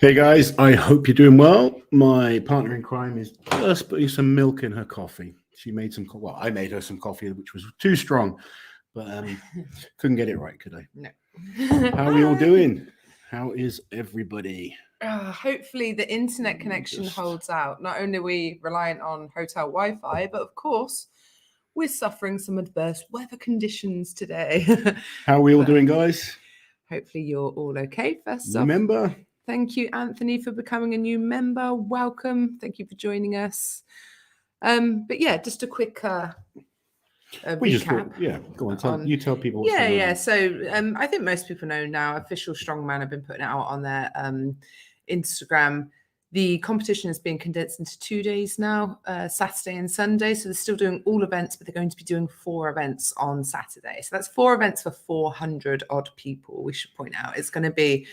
Hey guys, I hope you're doing well. My partner in crime is just putting some milk in her coffee. She made some, well, I made her some coffee, which was too strong, but couldn't get it right, could I? No. How are we all doing? How is everybody? Hopefully the internet connection holds out. Not only are we reliant on hotel Wi-Fi, but of course we're suffering some adverse weather conditions today. How are we all doing, guys? Hopefully you're all okay. First off, Remember? Thank you, Anthony, for becoming a new member. Welcome. Thank you for joining us. But yeah, just a quick recap. Go on. You tell people. Yeah. So I think most people know now. Official Strongman have been putting it out on their Instagram. The competition has been condensed into 2 days now, Saturday and Sunday. So they're still doing all events, but they're going to be doing 4 events on Saturday. So that's 4 events for 400 odd people. We should point out it's going to be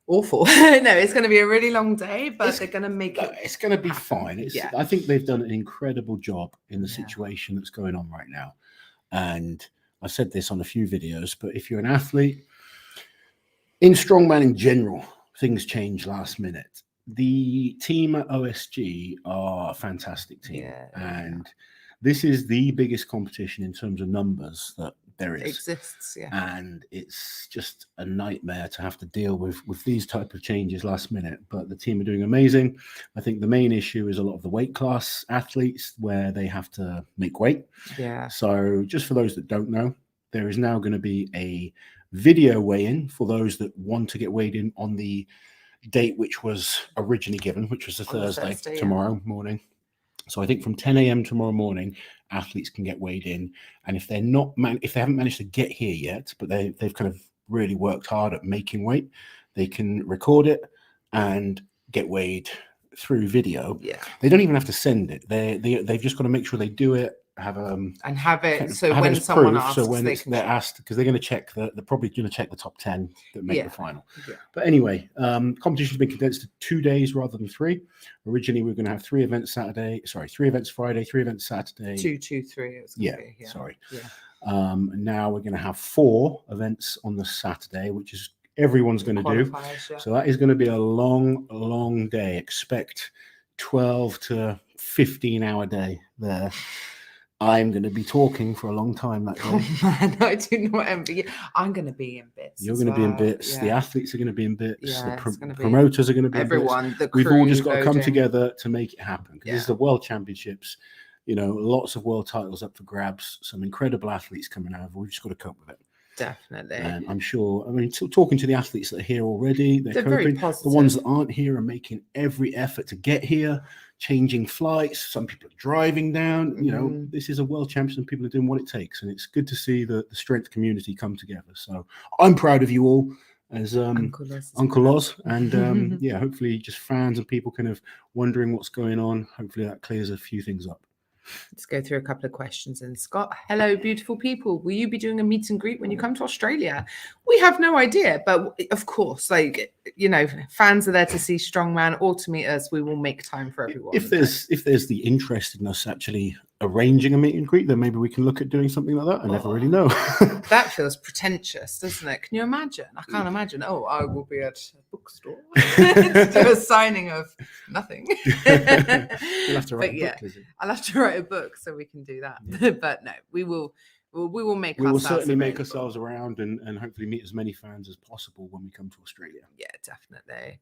awful. No, it's going to be a really long day, but they're going to make it. It's going to be fine. I think they've done an incredible job in the situation that's going on right now. And I said this on a few videos, but if you're an athlete, in Strongman in general, things change last minute. The team at OSG are a fantastic team. And this is the biggest competition in terms of numbers that there exists, and it's just a nightmare to have to deal with these type of changes last minute, but the team are doing amazing. I think the main issue is a lot of the weight class athletes where they have to make weight. So just for those that don't know, there is now going to be a video weigh-in for those that want to get weighed in on the date which was originally given, which was a Thursday tomorrow morning. So I think from 10 a.m. tomorrow morning, athletes can get weighed in. And if they're not, if they haven't managed to get here yet, but they've kind of really worked hard at making weight, they can record it and get weighed through video. They don't even have to send it. They've just got to make sure they do it, have it. So when someone asks, so when they're asked, because they're going to check they're probably going to check the top 10 that make the final. But anyway, competition's been condensed to 2 days rather than 3. Originally, we were going to have 3 events Friday, 3 events Saturday. 2, 2, 3. Now we're going to have 4 events on the Saturday, which is everyone's going to do. So that is going to be a long day. Expect 12 to 15 hour day there. I'm going to be talking for a long time that day. Oh man, I do not envy you. I'm going to be in bits. You're going to be in bits. The athletes are going to be in bits. The promoters are going to be everyone. In bits. We've all just got to come together to make it happen. This is the World Championships. Lots of world titles up for grabs. Some incredible athletes coming over. We've just got to cope with it. Definitely. And I'm sure, talking to the athletes that are here already, they're very positive. The ones that aren't here are making every effort to get here, changing flights. Some people are driving down. This is a world championship and people are doing what it takes. And it's good to see the strength community come together. So I'm proud of you all as Uncle Oz. And hopefully just fans and people kind of wondering what's going on. Hopefully that clears a few things up. Let's go through a couple of questions. And Scott, hello, beautiful people. Will you be doing a meet and greet when you come to Australia? We have no idea, but of course, fans are there to see Strongman or to meet us. We will make time for everyone. If there's the interest in us actually arranging a meet and greet, then maybe we can look at doing something like that. I never really know. That feels pretentious, doesn't it? Can you imagine? I can't imagine. Oh, I will be at a bookstore to do a signing of nothing. You'll have to write a book, Lizzie. I'll have to write a book so we can do that. But no, we will make we will certainly make ourselves around and hopefully meet as many fans as possible when we come to Australia. Yeah, definitely.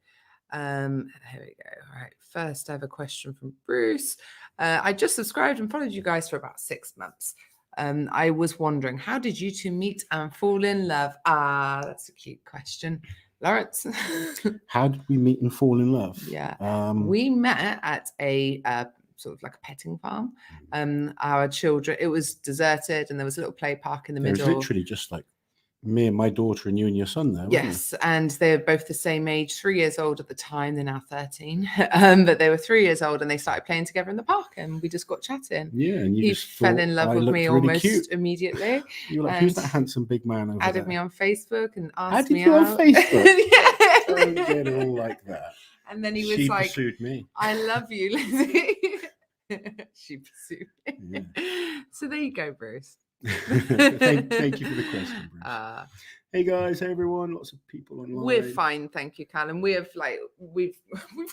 Here we go. All right. First, I have a question from Bruce. I just subscribed and followed you guys for about 6 months. I was wondering, how did you two meet and fall in love? That's a cute question. Laurence? How did we meet and fall in love? We met at a sort of like a petting farm. Our children, it was deserted and there was a little play park in the middle. It was literally just like me and my daughter and you and your son there. Yes, and they're both the same age, 3 years old at the time. They're now 13, but they were 3 years old and they started playing together in the park and we just got chatting. Yeah, and he fell in love with me almost immediately. You were like, who's that handsome big man over added there? Me on Facebook and asked me out. On Facebook? Don't get all like that. And then he was like, pursued me. I love you, Lizzie. She pursued me. Yeah. So there you go, Bruce. Thank you for the question, Bruce. Hey guys, hey everyone, lots of people online. We're fine, thank you, Callum. We have we've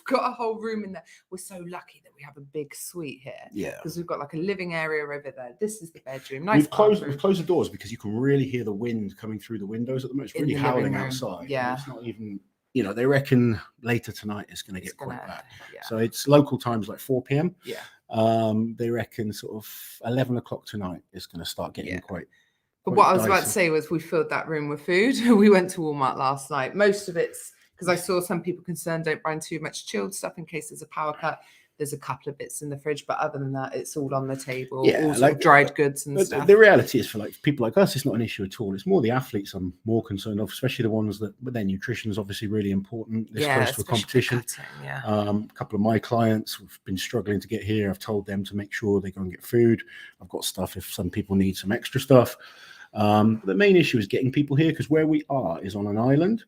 got a whole room in there. We're so lucky that we have a big suite here. Yeah, because we've got like a living area over there. This is the bedroom. Nice. We've closed the doors because you can really hear the wind coming through the windows at the moment. It's really howling outside. Yeah, it's not even. They reckon later tonight it's going to get quite bad. Yeah. So it's local times like 4 p.m. Yeah. They reckon sort of 11 o'clock tonight is going to start getting quite. But what I was about to say was we filled that room with food. We went to Walmart last night. Most of it's because I saw some people concerned don't buy too much chilled stuff in case there's a power cut. There's a couple of bits in the fridge, but other than that, it's all on the table. Yeah, all like dried goods and stuff. The reality is for people like us, it's not an issue at all. It's more the athletes I'm more concerned of, especially the ones that, but their nutrition is obviously really important. This close to a competition. A couple of my clients have been struggling to get here. I've told them to make sure they go and get food. I've got stuff if some people need some extra stuff. The main issue is getting people here because where we are is on an island.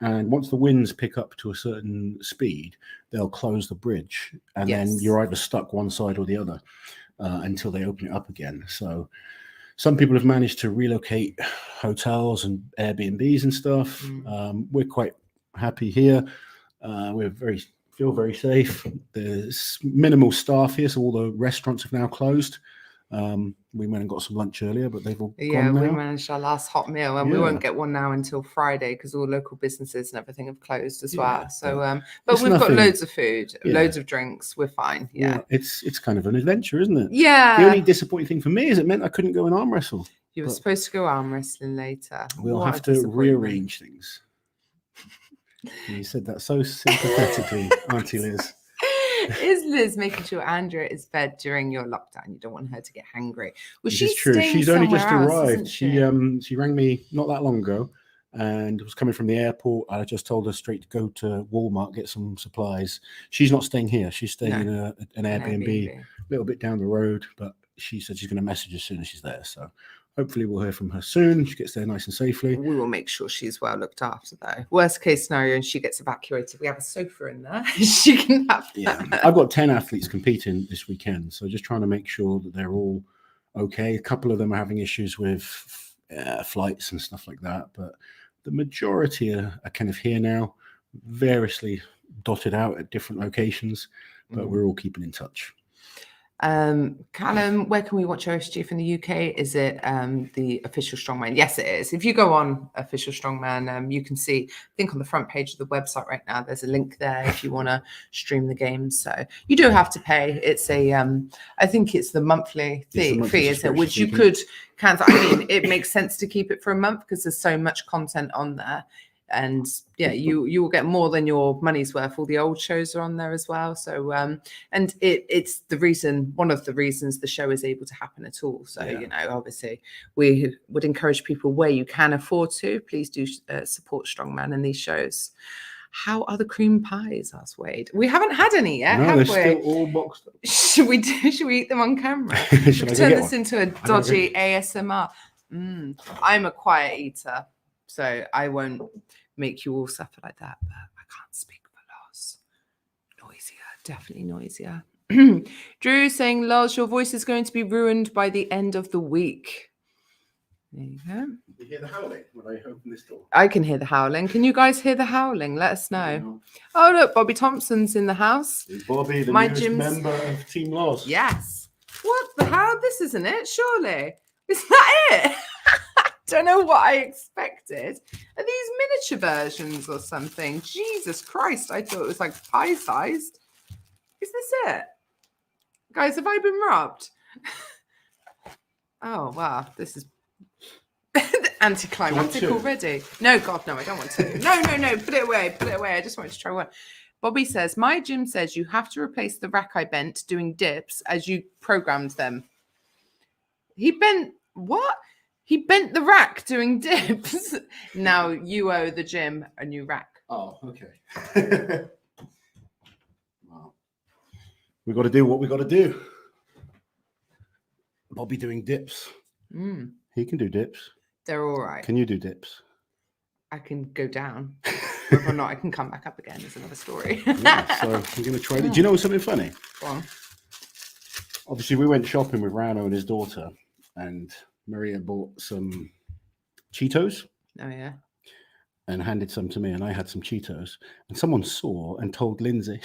And once the winds pick up to a certain speed, they'll close the bridge. And then you're either stuck one side or the other until they open it up again. So some people have managed to relocate hotels and Airbnbs and stuff. We're quite happy here. We feel very safe. There's minimal staff here, so all the restaurants have now closed. We went and got some lunch earlier, but they've all gone now. We managed our last hot meal, and we won't get one now until Friday because all local businesses and everything have closed as well. So, but we've got loads of food, loads of drinks. We're fine. Yeah, it's kind of an adventure, isn't it? Yeah. The only disappointing thing for me is it meant I couldn't go and arm wrestle. You were supposed to go arm wrestling later. We'll have to rearrange things. You said that so sympathetically, Auntie Liz. Is Liz making sure Andrea is fed during your lockdown? You don't want her to get hangry. Well, she's true. She's only just arrived. She rang me not that long ago and was coming from the airport. I just told her straight to go to Walmart, get some supplies. She's not staying here. She's staying in an Airbnb a little bit down the road, but she said she's going to message as soon as she's there. So hopefully we'll hear from her soon. She gets there nice and safely. We will make sure she's well looked after, though. Worst case scenario, and she gets evacuated. We have a sofa in there. She can have that. Yeah. I've got 10 athletes competing this weekend, so just trying to make sure that they're all okay. A couple of them are having issues with flights and stuff like that, but the majority are kind of here now, variously dotted out at different locations, but we're all keeping in touch. Callum, where can we watch OSG from the UK? Is it the official Strongman? Yes, it is. If you go on official Strongman, you can see, I think on the front page of the website right now, there's a link there if you want to stream the games. So you do have to pay. It's a, I think it's the monthly fee, isn't it? Which you could cancel. I mean, it makes sense to keep it for a month because there's so much content on there. And yeah, you will get more than your money's worth. All the old shows are on there as well. So and it's the reason, one of the reasons the show is able to happen at all. So you know, obviously we would encourage people where you can afford to, please do support Strongman in these shows. How are the cream pies? Asked Wade. We haven't had any yet, have we? Still all boxed up. Should we eat them on camera? Should turn this into a dodgy ASMR? I'm a quiet eater, so I won't make you all suffer like that, but I can't speak for Lars. Noisier, definitely noisier. Drew saying, Lars, your voice is going to be ruined by the end of the week. There you go. You hear the howling when I open this door? I can hear the howling. Can you guys hear the howling? Let us know. Oh, look, Bobby Thompson's in the house. Bobby, the newest member of Team Lars. Yes. What the hell? This isn't it, surely. Is that it? Don't know what I expected. Are these miniature versions or something? Jesus Christ, I thought it was like pie-sized. Is this it? Guys, have I been robbed? Oh, wow. This is anticlimactic already. No, God, no, I don't want to. No. Put it away. I just wanted to try one. Bobby says, my gym says you have to replace the rack I bent doing dips as you programmed them. He bent what? He bent the rack doing dips. Now you owe the gym a new rack. Oh, okay. Well, we got to do what we got to do. Bobby doing dips. He can do dips. They're all right. Can you do dips? I can go down. Whether or not I can come back up again is another story. So we're going to try. Do you know something funny? Go on. Obviously, we went shopping with Rano and his daughter, and Maria bought some Cheetos Oh yeah. and handed some to me, and I had some Cheetos, and someone saw and told Lindsay.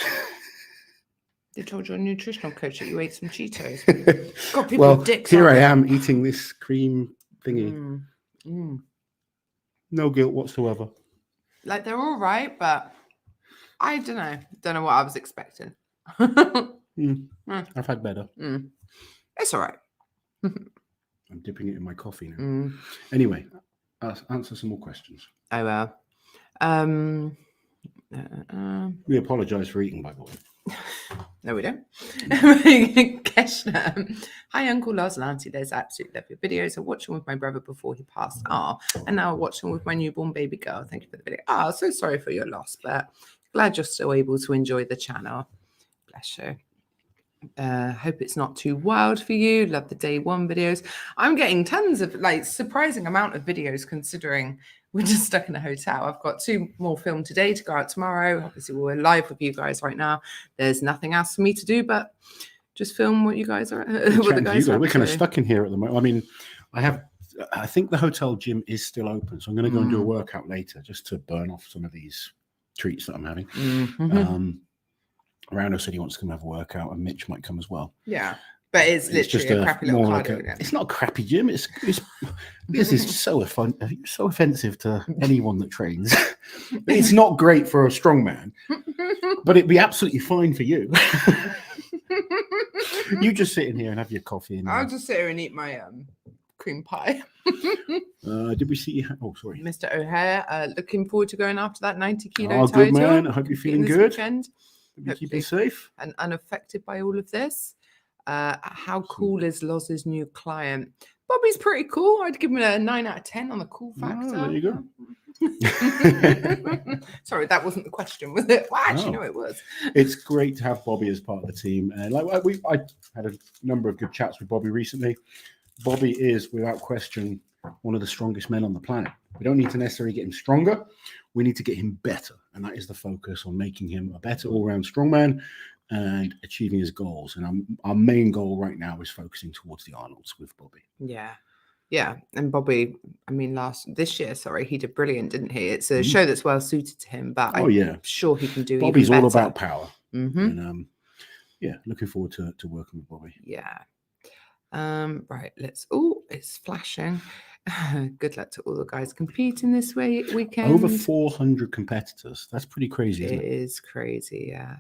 They told your nutritional coach that you ate some Cheetos. God, people Well, are dicks. here I aren't am eating this cream they? thingy. Mm. No guilt whatsoever. Like they're all right, but I don't know. Don't know what I was expecting. I've had better. It's all right. I'm dipping it in my coffee now. Anyway, answer some more questions. Oh well. We apologise for eating, by the way. No, we don't. Keshna. Hi, Uncle Lars and Auntie Liz. I absolutely love your videos. I watched them with my brother before he passed. And now I watch them with my newborn baby girl. Thank you for the video. So sorry for your loss, but glad you're still able to enjoy the channel. Bless you. Hope it's not too wild for you. Love the day one videos. I'm getting tons of surprising amount of videos considering we're just stuck in a hotel. I've got 2 more filmed today to go out tomorrow. Obviously, we're live with you guys right now. There's nothing else for me to do but just film what you guys are. What the guys are. We're kind of stuck in here at the moment. I mean, I think the hotel gym is still open, so I'm going to go and do a workout later just to burn off some of these treats that I'm having. Rando said he wants to come have a workout, and Mitch might come as well. Yeah, but it's literally just a crappy little cardio. It's not a crappy gym. This is so offensive to anyone that trains. It's not great for a strong man, but it'd be absolutely fine for you. You just sit in here and have your coffee. And I'll just sit here and eat my cream pie. Did we see? Oh, sorry, Mr. O'Hare. Looking forward to going after that 90-kilo title. Good man. I hope you're feeling good. Weekend. You keeping safe and unaffected by all of this. How cool is Loz's new client? Bobby's pretty cool. I'd give him a 9 out of 10 on the cool factor. There you go. Sorry, that wasn't the question, was it? Well, actually, no, it was. It's great to have Bobby as part of the team. And I had a number of good chats with Bobby recently. Bobby is, without question, one of the strongest men on the planet. We don't need to necessarily get him stronger. We need to get him better. And that is the focus, on making him a better all-round strongman and achieving his goals. And our main goal right now is focusing towards the Arnolds with Bobby. Yeah. Yeah. And Bobby, I mean, this year, he did brilliant, didn't he? It's a show that's well suited to him, but I'm sure he can do Bobby's even all better. about power. And looking forward to working with Bobby. Yeah. Right, it's flashing. Good luck to all the guys competing this weekend. Over 400 competitors. That's pretty crazy, isn't it? It is crazy, yeah.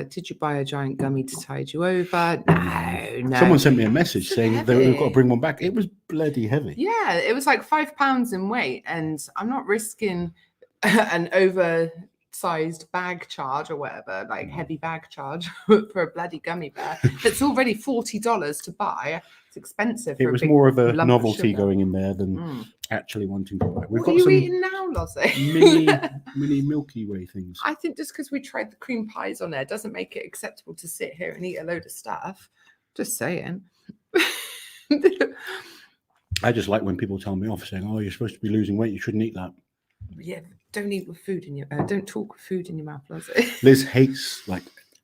Did you buy a giant gummy to tide you over? No. Someone sent me a message saying they've got to bring one back. It was bloody heavy. Yeah, it was like 5 pounds in weight, and I'm not risking an oversized bag charge or whatever, heavy bag charge for a bloody gummy bear. It's already $40 to buy. It's expensive. It was more of a novelty going in there than actually wanting to buy. What are you eating now, Lozzie? mini Milky Way things. I think just because we tried the cream pies on there doesn't make it acceptable to sit here and eat a load of stuff. Just saying. I just like when people tell me off saying, "Oh, you're supposed to be losing weight. You shouldn't eat that." Yeah, don't eat with food in your. Don't talk with food in your mouth, Lozzie. Liz hates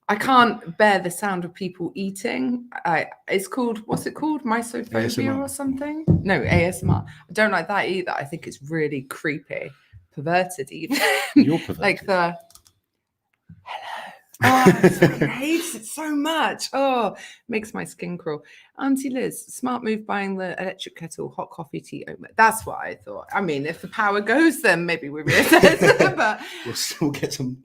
I can't bear the sound of people eating. It's called, what's it called? Mysophobia ASMR. or something? No, ASMR. I don't like that either. I think it's really creepy. Perverted even. You're perverted. Like the, hello. Oh, I fucking hate it so much. Oh, makes my skin crawl. Auntie Liz, smart move buying the electric kettle, hot coffee, tea, oatmeal. That's what I thought. I mean, if the power goes, then maybe we reassess. But we'll still get some.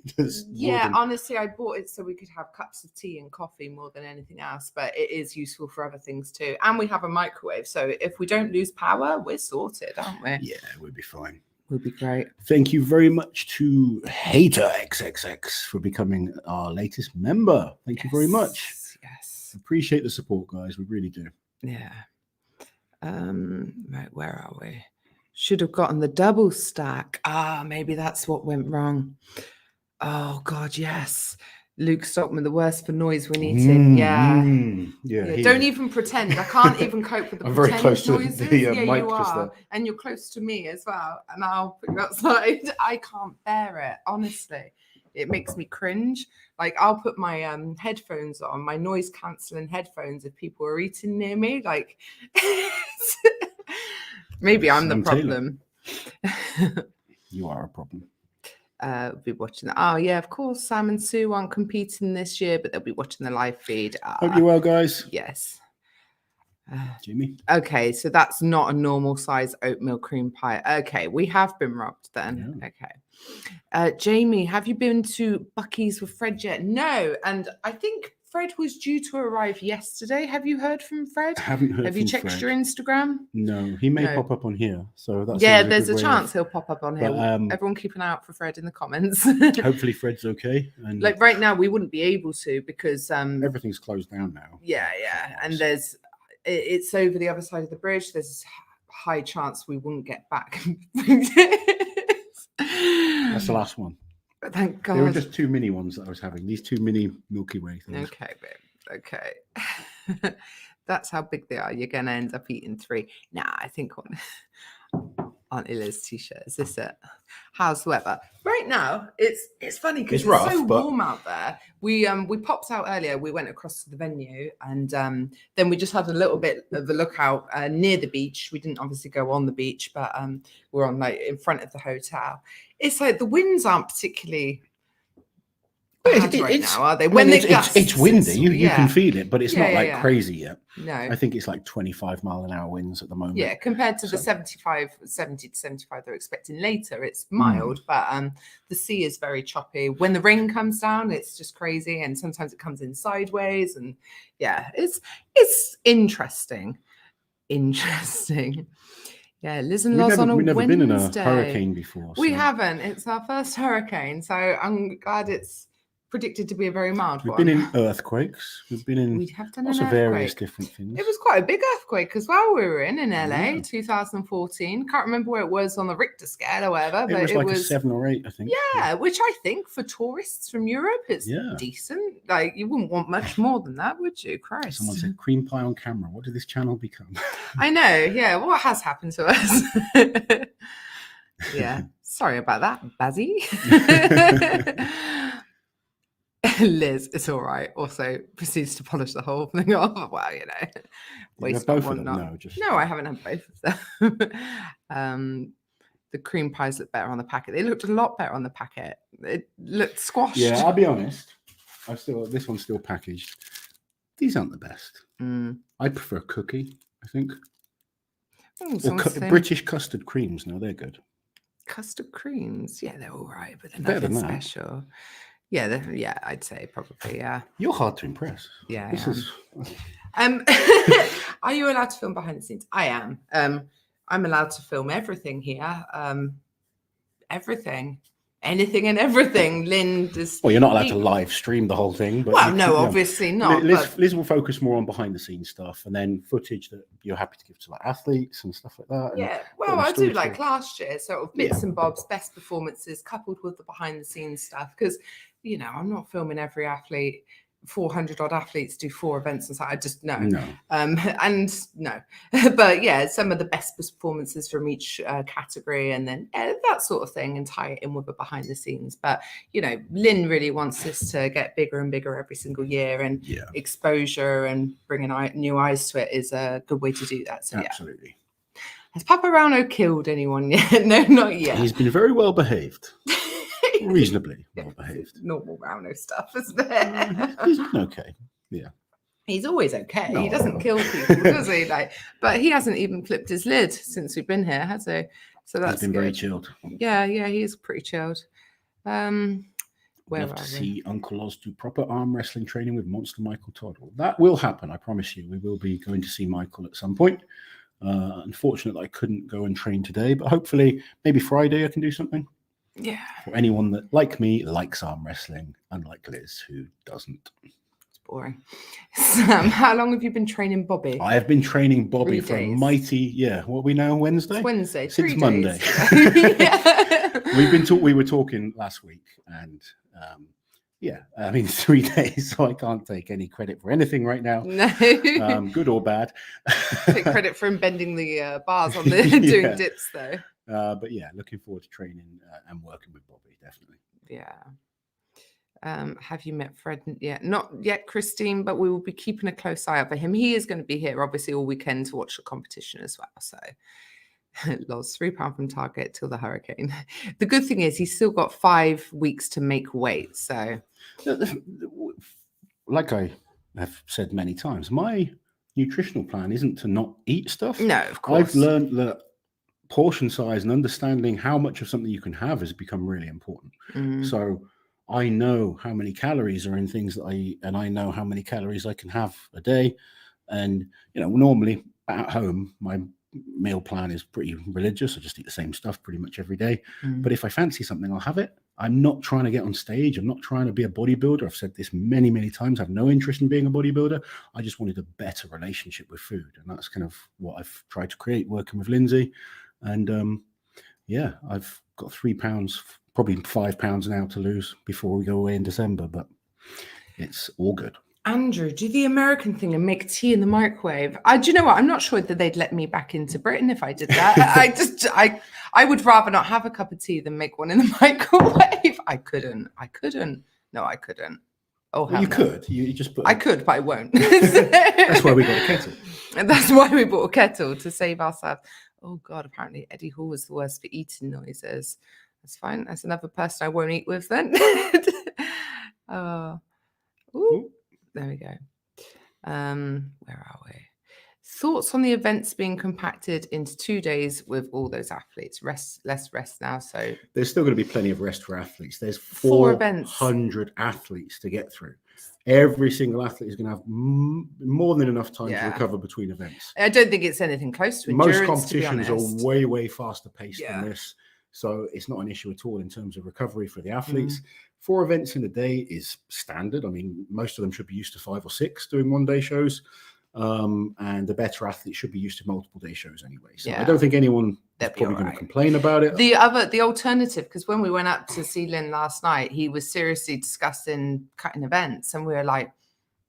Yeah, honestly, I bought it so we could have cups of tea and coffee more than anything else. But it is useful for other things too. And we have a microwave. So if we don't lose power, we're sorted, aren't we? Yeah, we'll be fine. Would be great. Thank you very much to Hater XXX for becoming our latest member. Thank you very much. Yes. Appreciate the support, guys. We really do. Yeah. Right, where are we? Should have gotten the double stack. Maybe that's what went wrong. Oh God, yes. Luke Stockman, the worst for noise when eating. Yeah. Don't even pretend. I can't even cope with the I'm pretend very close noises. to the yeah, mic you just are. there. And you're close to me as well. And I'll put you outside. I can't bear it, honestly. It makes me cringe. Like I'll put my headphones on, my noise cancelling headphones if people are eating near me. Like maybe I'm the Sam problem. You are a problem. Be watching that. Oh yeah, of course. Sam and Sue aren't competing this year, but they'll be watching the live feed. Hope you're well, guys. Yes. Jimmy. Okay, so that's not a normal size oatmeal cream pie. Okay, we have been robbed then. Yeah. Okay. Jamie, have you been to Bucky's with Fred yet? No, and I think Fred was due to arrive yesterday. Have you heard from Fred? I haven't heard Have from you checked Fred. your Instagram? No, he may No. pop up on here. So that's there's a chance he'll pop up on here. But, everyone keep an eye out for Fred in the comments. hopefully Fred's okay. And like right now, we wouldn't be able to because everything's closed down now. Yeah, and it's over the other side of the bridge. There's a high chance we wouldn't get back. That's the last one. Thank God. There were just 2 mini ones that I was having. These 2 mini Milky Way things. Okay, babe. Okay. That's how big they are. You're going to end up eating 3. Nah, I think on Ila's t-shirt. Is this it? How's the weather? Right now, it's funny because it's so warm out there. We popped out earlier. We went across to the venue and then we just had a little bit of a look out near the beach. We didn't obviously go on the beach, but we're on like in front of the hotel. It's like the winds aren't particularly bad right now, are they? When it's windy, you can feel it, but it's not like crazy yet. No, I think it's like 25 mile an hour winds at the moment. Yeah, compared to the 70 to 75 they're expecting later, it's mild, but the sea is very choppy. When the rain comes down, it's just crazy, and sometimes it comes in sideways, and yeah, it's interesting. Yeah, Liz and Loz on a Wednesday. We've never been in a hurricane before. We haven't. It's our first hurricane, so I'm glad it's predicted to be a very mild one. We've been in earthquakes. We've been in lots of various different things. It was quite a big earthquake as well. We were in LA, 2014. Can't remember where it was on the Richter scale or whatever, but it was a 7 or 8, I think. Yeah, which I think for tourists from Europe is decent. Like you wouldn't want much more than that, would you? Christ. Someone said cream pie on camera. What did this channel become? I know. Yeah, what has happened to us? Yeah, sorry about that, Bazzy. Liz, it's all right. Also proceeds to polish the whole thing off. Well, you know, waste both of them. No, I haven't had both of them. The cream pies look better on the packet. They looked a lot better on the packet. It looked squashed. Yeah, I'll be honest. This one's still packaged. These aren't the best. I prefer a cookie, I think. British custard creams. No, they're good. Custard creams, yeah, they're all right, but they're nothing special. Yeah, I'd say probably, yeah. You're hard to impress. Yeah. Are you allowed to film behind the scenes? I am. I'm allowed to film everything here. Everything. Anything and everything. Lynn does. Well, you're not allowed to live stream the whole thing. But obviously not. Liz will focus more on behind the scenes stuff and then footage that you're happy to give to like athletes and stuff like that. Yeah, well, I do like last year, sort of bits and bobs, best performances coupled with the behind the scenes stuff. Because, you know, I'm not filming every athlete. 400 odd athletes do 4 events and so I just no. But yeah, some of the best performances from each category and then that sort of thing and tie it in with the behind the scenes. But you know, Lynn really wants this to get bigger and bigger every single year, and exposure and bringing new eyes to it is a good way to do that. So absolutely. Has Papa Rauno killed anyone yet? No, not yet. He's been very well behaved. Reasonably well behaved. Normal Rauno stuff, isn't there? He's okay. Yeah. He's always okay. No. He doesn't kill people, does he? But he hasn't even flipped his lid since we've been here, has he? So that's he's been very chilled. Yeah, he is pretty chilled. Love to see Uncle Oz do proper arm wrestling training with Monster Michael Todd. Well, that will happen, I promise you. We will be going to see Michael at some point. Unfortunately, I couldn't go and train today, but hopefully maybe Friday I can do something. Yeah. For anyone that, like me, likes arm wrestling, unlike Liz, who doesn't. It's boring. Sam, how long have you been training Bobby? I have been training Bobby for a mighty, what are we now, Wednesday? It's Wednesday. Since Monday. We were talking last week, and I mean 3 days, so I can't take any credit for anything right now. No. Good or bad. Take credit for him bending the bars on the doing dips though. But yeah, looking forward to training and working with Bobby, definitely. Yeah. Have you met Fred yet? Not yet, Christine, but we will be keeping a close eye out for him. He is going to be here, obviously, all weekend to watch the competition as well. So, lost £3 from Target till the hurricane. The good thing is he's still got 5 weeks to make weight. So, like I have said many times, my nutritional plan isn't to not eat stuff. no, of course. I've learned that portion size and understanding how much of something you can have has become really important. So I know how many calories are in things that I eat, and I know how many calories I can have a day. And, normally at home, my meal plan is pretty religious. I just eat the same stuff pretty much every day. But if I fancy something, I'll have it. I'm not trying to get on stage. I'm not trying to be a bodybuilder. I've said this many, many times. I have no interest in being a bodybuilder. I just wanted a better relationship with food. And that's kind of what I've tried to create working with Lindsay. And I've got 3 pounds, probably 5 pounds now to lose before we go away in December, but it's all good. Andrew, do the American thing and make tea in the microwave. Do you know what? I'm not sure that they'd let me back into Britain if I did that. I would rather not have a cup of tea than make one in the microwave. I couldn't. No, I couldn't. Oh, well, you could. You just put. I could, but I won't. That's why we got a kettle. And that's why we bought a kettle, to save ourselves. Oh God! Apparently Eddie Hall was the worst for eating noises. That's fine. That's another person I won't eat with then. There we go. Where are we? Thoughts on the events being compacted into 2 days with all those athletes? Less rest now. So there's still going to be plenty of rest for athletes. There's 4 events, 400 athletes to get through. Every single athlete is going to have more than enough time to recover between events. I don't think it's anything close to endurance. Most competitions are way, way faster paced than this. So it's not an issue at all in terms of recovery for the athletes. 4 events in a day is standard. I mean, most of them should be used to 5 or 6 doing one-day shows. And the better athletes should be used to multiple day shows anyway. So I don't think anyone is probably going to complain about it. The alternative, because when we went up to see Lynn last night, he was seriously discussing cutting events, and we were like,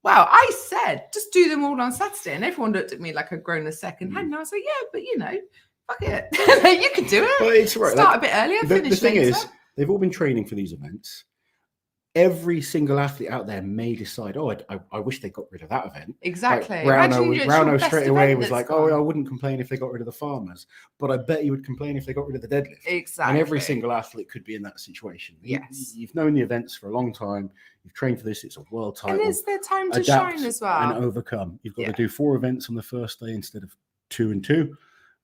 wow, I said just do them all on Saturday, and everyone looked at me like I'd grown a second hand, and I was like, yeah, but fuck it. You could do it. Well, it's right. Start a bit earlier, finish the thing later. Is, they've all been training for these events. Every single athlete out there may decide, I wish they got rid of that event. Exactly. Like Brownlow straight away was like, I wouldn't complain if they got rid of the farmers, but I bet you would complain if they got rid of the deadlift. Exactly. And every single athlete could be in that situation. Yes. You've known the events for a long time. You've trained for this. It's a world title. And it's their time to shine as well. And overcome. You've got to do 4 events on the first day instead of 2 and 2.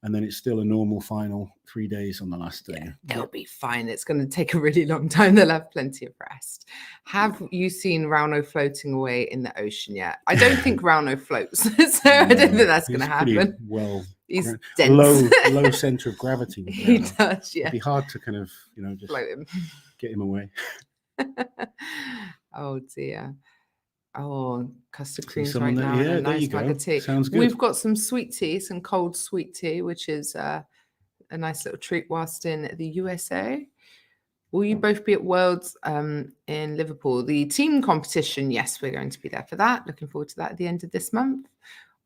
And then it's still a normal final 3 days on the last day. They'll be fine. It's going to take a really long time. They'll have plenty of rest. Have you seen Rauno floating away in the ocean yet? I don't think Rauno floats. So I don't think that's going to happen. Well, he's dense. Low center of gravity. He does, yeah. It'd be hard to kind of, just float him. Get him away. Oh, dear. Oh, custard creams right now. Yeah, and a nice mug of tea. Sounds good. We've got some sweet tea, some cold sweet tea, which is a nice little treat whilst in the USA. Will you both be at Worlds in Liverpool? The team competition, yes, we're going to be there for that. Looking forward to that at the end of this month.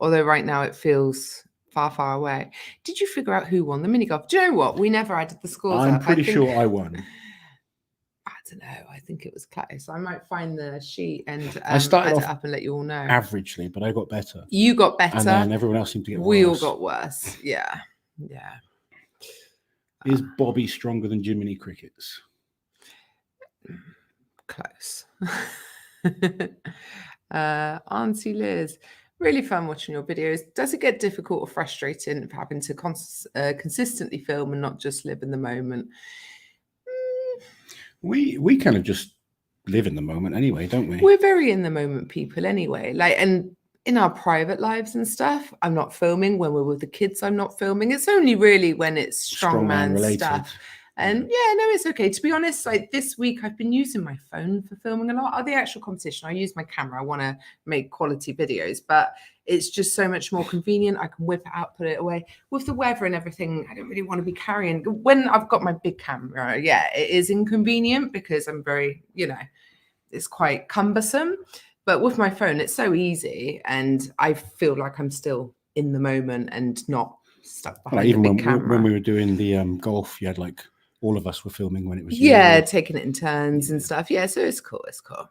Although right now it feels far, far away. Did you figure out who won the mini golf? Do you know what? We never added the scores. I'm pretty sure I won. I don't know. I think it was close. I might find the sheet and I started add it up and let you all know. Averagely, but I got better. You got better. And then everyone else seemed to get worse. We all got worse. Yeah. Yeah. Is Bobby stronger than Jiminy Crickets? Close. Auntie Liz, really fun watching your videos. Does it get difficult or frustrating having to consistently film and not just live in the moment? We kind of just live in the moment anyway, don't we? We're very in the moment people anyway. And in our private lives and stuff, I'm not filming. When we're with the kids, I'm not filming. It's only really when it's strongman related stuff. And it's okay. To be honest, this week I've been using my phone for filming a lot. The actual competition, I use my camera. I want to make quality videos, but it's just so much more convenient. I can whip it out, put it away. With the weather and everything, I don't really want to be carrying. When I've got my big camera, it is inconvenient because I'm very, it's quite cumbersome. But with my phone, it's so easy, and I feel like I'm still in the moment and not stuck behind a big camera. When we were doing the golf, you had all of us were filming when it was you. Yeah, taking it in turns and Yeah. stuff. Yeah, so it's cool. It's cool.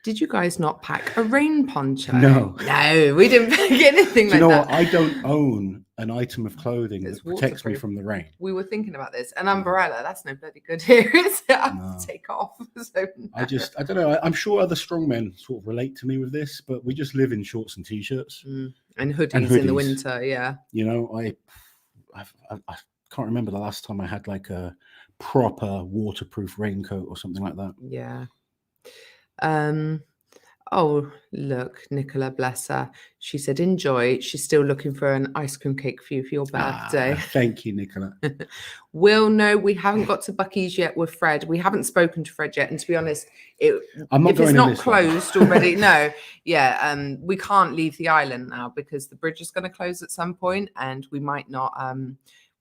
Did you guys not pack a rain poncho? No. No, we didn't pack anything Do you like know that. what? I don't own an item of clothing It's that protects me waterproof. from the rain. We were thinking about this. An umbrella, that's no bloody good here, is it? I have No. to take off. So no. I don't know. I'm sure other strongmen sort of relate to me with this, but we just live in shorts and t-shirts. And hoodies in the winter, yeah. You know, I can't remember the last time I had like a proper waterproof raincoat or something like that. Yeah. Oh, look, Nicola, bless her. She said, enjoy. She's still looking for an ice cream cake for you for your birthday. Thank you, Nicola. Will, no, we haven't got to Bucky's yet with Fred. We haven't spoken to Fred yet. And to be honest, if it's not closed already, no. Yeah, we can't leave the island now because the bridge is going to close at some point and we might not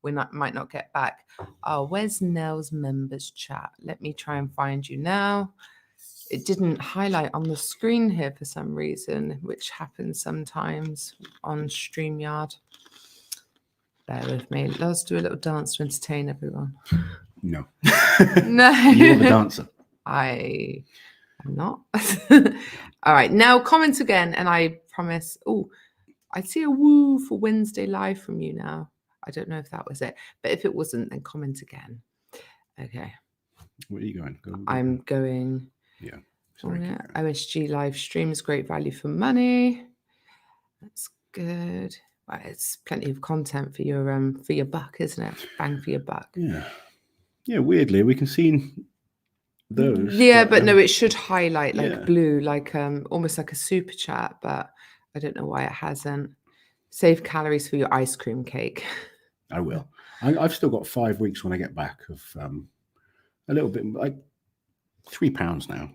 might not get back. Oh, where's Nell's members chat? Let me try and find you now. It didn't highlight on the screen here for some reason, which happens sometimes on StreamYard. Bear with me. Let's do a little dance to entertain everyone. No. No. You're the dancer. I am not. All right. Now comment again, and I promise. Oh, I see a woo for Wednesday live from you now. I don't know if that was it, but if it wasn't, then comment again. Okay. Where are you going? I'm going. Yeah. OSG live stream is great value for money. That's good. Well, it's plenty of content for your buck, isn't it? Bang for your buck. Yeah. Yeah. Weirdly, we can see those. Yeah, but no, it should highlight like yeah. blue, like almost like a super chat, but I don't know why it hasn't. Save calories for your ice cream cake. I will. I've still got 5 weeks when I get back of a little bit like 3 pounds now.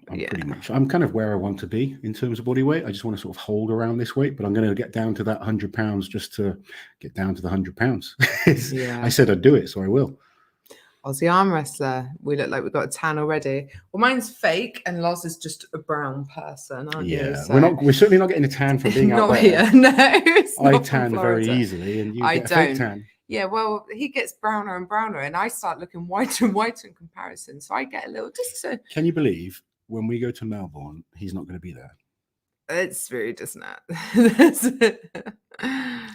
I'm kind of where I want to be in terms of body weight. I just want to sort of hold around this weight, but I'm going to get down to that 100 pounds just to get down to the 100 pounds. I said I'd do it, so I will. Aussie arm wrestler. We look like we've got a tan already. Well, mine's fake, and Loz is just a brown person, aren't you? So we're certainly not getting a tan for being out not there. Here. No, I tan very easily, and you get a fake tan. Yeah, well, he gets browner and browner, and I start looking whiter and whiter in comparison. So I get a little Can you believe when we go to Melbourne, he's not going to be there? It's rude, isn't it?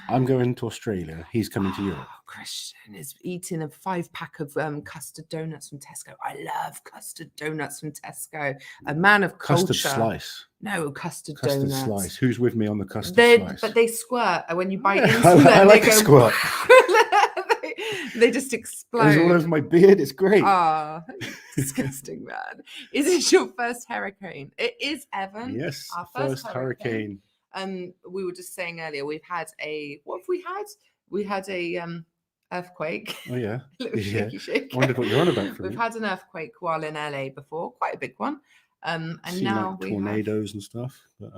I'm going to Australia. He's coming to Europe. Christian is eating a 5-pack of custard donuts from Tesco. I love custard donuts from Tesco. A man of culture. Custard slice. No, custard donuts. Slice. Who's with me on the custard slice? But they squirt when you bite into them. I like a squirt. They just explode. It's all over my beard. It's great. Ah, disgusting, man. Is it your first hurricane? It is, Evan. Yes, our first hurricane. We were just saying earlier, we've had what have we had? We had a earthquake. Oh yeah. Shaky shake. I wondered what you're on about. We've had an earthquake while in LA before, quite a big one. And now like tornadoes and stuff. But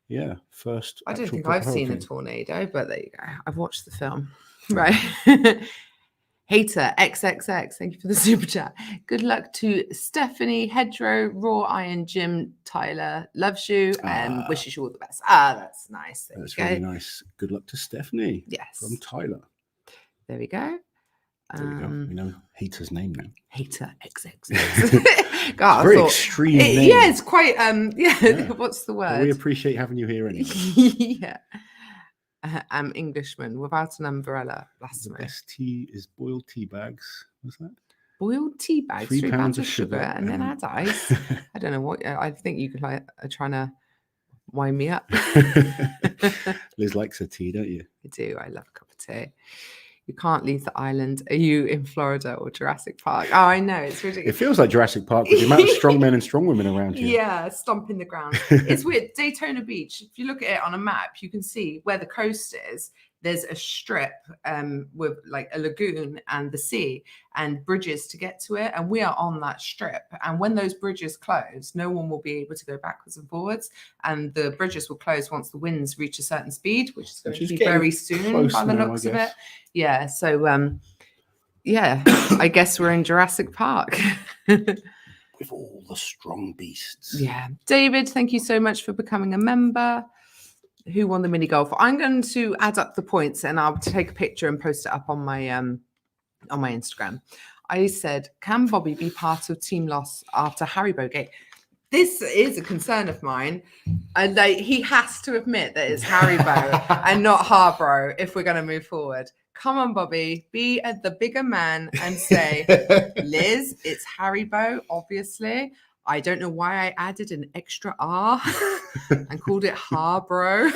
yeah, first. I don't think I've seen a tornado, but there you go. I've watched the film. Right. Hater XXX, thank you for the super chat. Good luck to Stephanie, Hedgerow, Raw Iron, Jim, Tyler loves you and wishes you all the best. That's nice. That's really nice. Good luck to Stephanie. Yes. From Tyler. There we go. There we go. We know Hater's name now. Hater XXX. God, very extreme name. Yeah, it's quite what's the word? Well, we appreciate having you here anyway. Yeah. I'm Englishman without an umbrella. The best tea is boiled tea bags. What's that? Boiled tea bags, 3 pounds of sugar, and then add ice. I don't know what. I think you could are trying to wind me up. Liz likes her tea, don't you? I do. I love a cup of tea. You can't leave the island. Are you in Florida or Jurassic Park? Oh, I know. It's ridiculous. It feels like Jurassic Park with the amount of strong men and strong women around here. Yeah, stomping the ground. It's weird. Daytona Beach, if you look at it on a map, you can see where the coast is. There's a strip with like a lagoon and the sea and bridges to get to it. And we are on that strip. And when those bridges close, no one will be able to go backwards and forwards. And the bridges will close once the winds reach a certain speed, which is going to be very soon by the looks of it. Yeah. So, yeah, I guess we're in Jurassic Park. With all the strong beasts. Yeah. David, thank you so much for becoming a member. Who won the mini golf? I'm going to add up the points and I'll take a picture and post it up on my Instagram. I said, can Bobby be part of team loss after Haribo Gate? This is a concern of mine. And he has to admit that it's Haribo and not Harbro if we're going to move forward. Come on, Bobby, be the bigger man and say, Liz, it's Haribo, obviously. I don't know why I added an extra R and called it Harbro.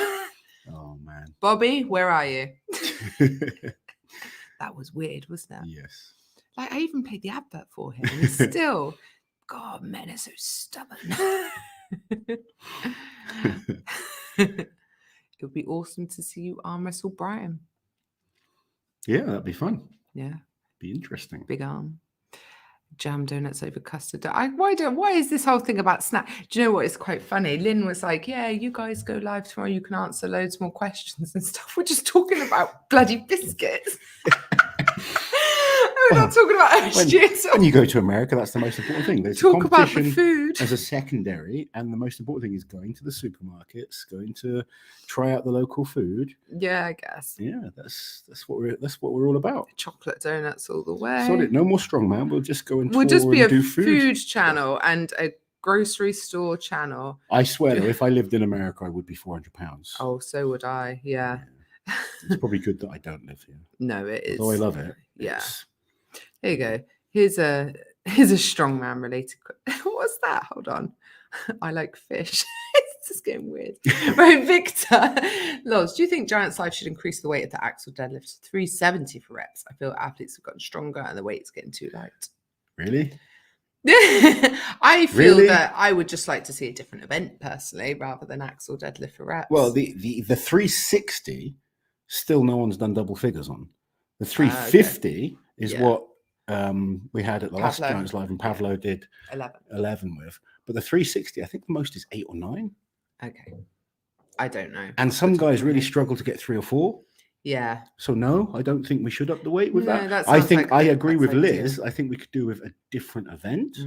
Oh, man. Bobby, where are you? That was weird, wasn't it? Yes. Like, I even played the advert for him. And he's still, God, men are so stubborn. It would be awesome to see you arm wrestle Brian. Yeah, that'd be fun. Yeah. Be interesting. Big arm. Jam donuts over custard. Why is this whole thing about snack? Do you know what? It's quite funny. Lynn was like, yeah, you guys go live tomorrow. You can answer loads more questions and stuff. We're just talking about bloody biscuits. We're not talking about shit. When you go to America, that's the most important thing. There's Talk about the competition food as a secondary, and the most important thing is going to the supermarkets, going to try out the local food. Yeah, I guess. Yeah, that's what we're all about. Chocolate donuts all the way. Sorry, no more strongman. We'll just go and We'll just be a do food channel and a grocery store channel. I swear, though, if I lived in America, I would be 400 pounds. Oh, so would I. Yeah. It's probably good that I don't live here. No, it is. Although I love it. Yeah. There you go. Here's a strongman related. What's that? Hold on. I like fish. It's just getting weird. Right, Victor. Loz, do you think Giant Side should increase the weight of the axle deadlift to 370 for reps? I feel athletes have gotten stronger and the weight's getting too light. Really? I feel that I would just like to see a different event personally, rather than axle deadlift for reps. Well, the 360, still no one's done double figures on. The 350 is what we had at the last Giants Live, and Pavlo did 11 with. But the 360, I think the most is 8 or 9. Okay. I don't know. And some guys really struggle to get 3 or 4. Yeah. So no, I don't think we should up the weight with that. I think I agree with Liz. I think we could do with a different event.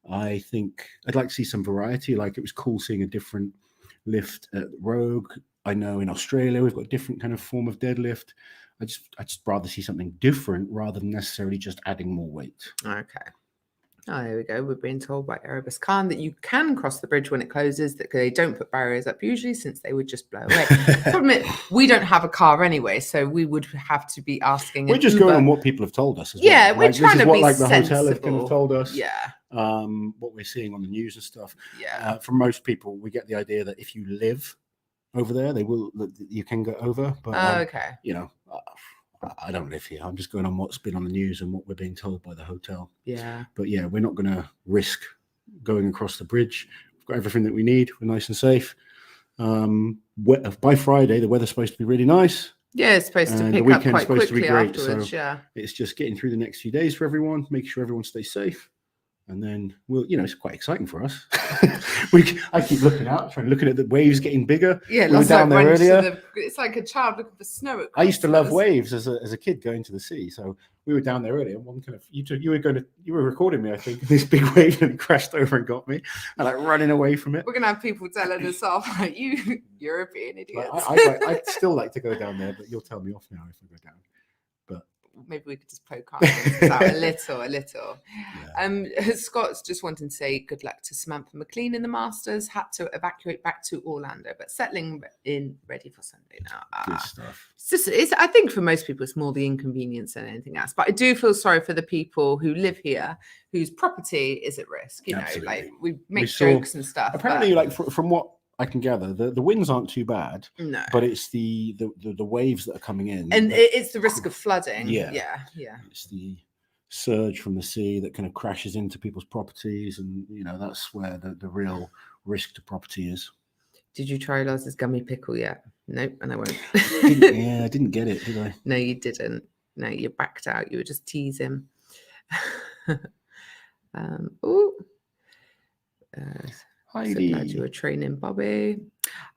I think I'd like to see some variety. Like, it was cool seeing a different lift at Rogue. I know in Australia we've got a different kind of form of deadlift. I just rather see something different rather than necessarily just adding more weight. Okay. Oh, there we go. We're being told by Erebus Khan that you can cross the bridge when it closes, that they don't put barriers up usually, since they would just blow away. Problem is, we don't have a car anyway, so we would have to be asking. We're just going on what people have told us as well. We're trying to be like the sensible. hotel have kind of told us. Yeah. What we're seeing on the news and stuff. Yeah. From most people, we get the idea that if you live over there, you can go over. But okay. You know, I don't live here. I'm just going on what's been on the news and what we're being told by the hotel. Yeah. But yeah, we're not going to risk going across the bridge. We've got everything that we need. We're nice and safe. By Friday, the weather's supposed to be really nice. Yeah, it's supposed to pick up quite quickly afterwards. So yeah. It's just getting through the next few days for everyone, make sure everyone stays safe. And then it's quite exciting for us. I keep looking at the waves getting bigger. Yeah, we were down there earlier. It's like a child looking for snow. I used to love waves as a kid going to the sea. So we were down there earlier. One kind of you were recording me, I think. This big wave and it crashed over and got me. And like running away from it. We're gonna have people telling us off like, you European idiots. I'd still like to go down there, but you'll tell me off now if I go down. Maybe we could just poke our noses out a little. Yeah. Scott's just wanting to say good luck to Samantha McLean in the Masters. Had to evacuate back to Orlando, but settling in, ready for Sunday now. Good stuff. I think for most people, it's more the inconvenience than anything else. But I do feel sorry for the people who live here, whose property is at risk. Absolutely. Like we make jokes and stuff. Apparently, from what I can gather, the winds aren't too bad. No, but it's the waves that are coming in, and it's the risk of flooding. Yeah. It's the surge from the sea that kind of crashes into people's properties, and that's where the real risk to property is. Did you try Laz's gummy pickle yet? Nope, and I won't. I didn't get it, did I? No, you didn't. No, you backed out. You were just teasing. Heidi. So glad you were training Bobby.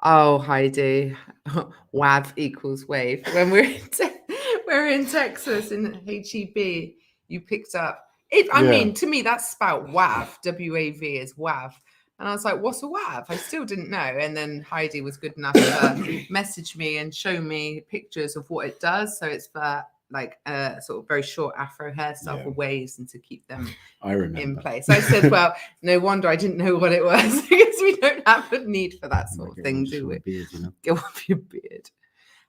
Oh, Heidi. WAV equals wave. When we're in Texas in HEB, you picked up. I mean, to me, that's spelled WAV. WAV is WAV. And I was like, what's a WAV? I still didn't know. And then Heidi was good enough to message me and show me pictures of what it does. So it's for like a sort of very short afro hairstyle for waves and to keep them in place. I said, well, no wonder I didn't know what it was because we don't have a need for that sort of thing, do we? Beard, Go off your beard.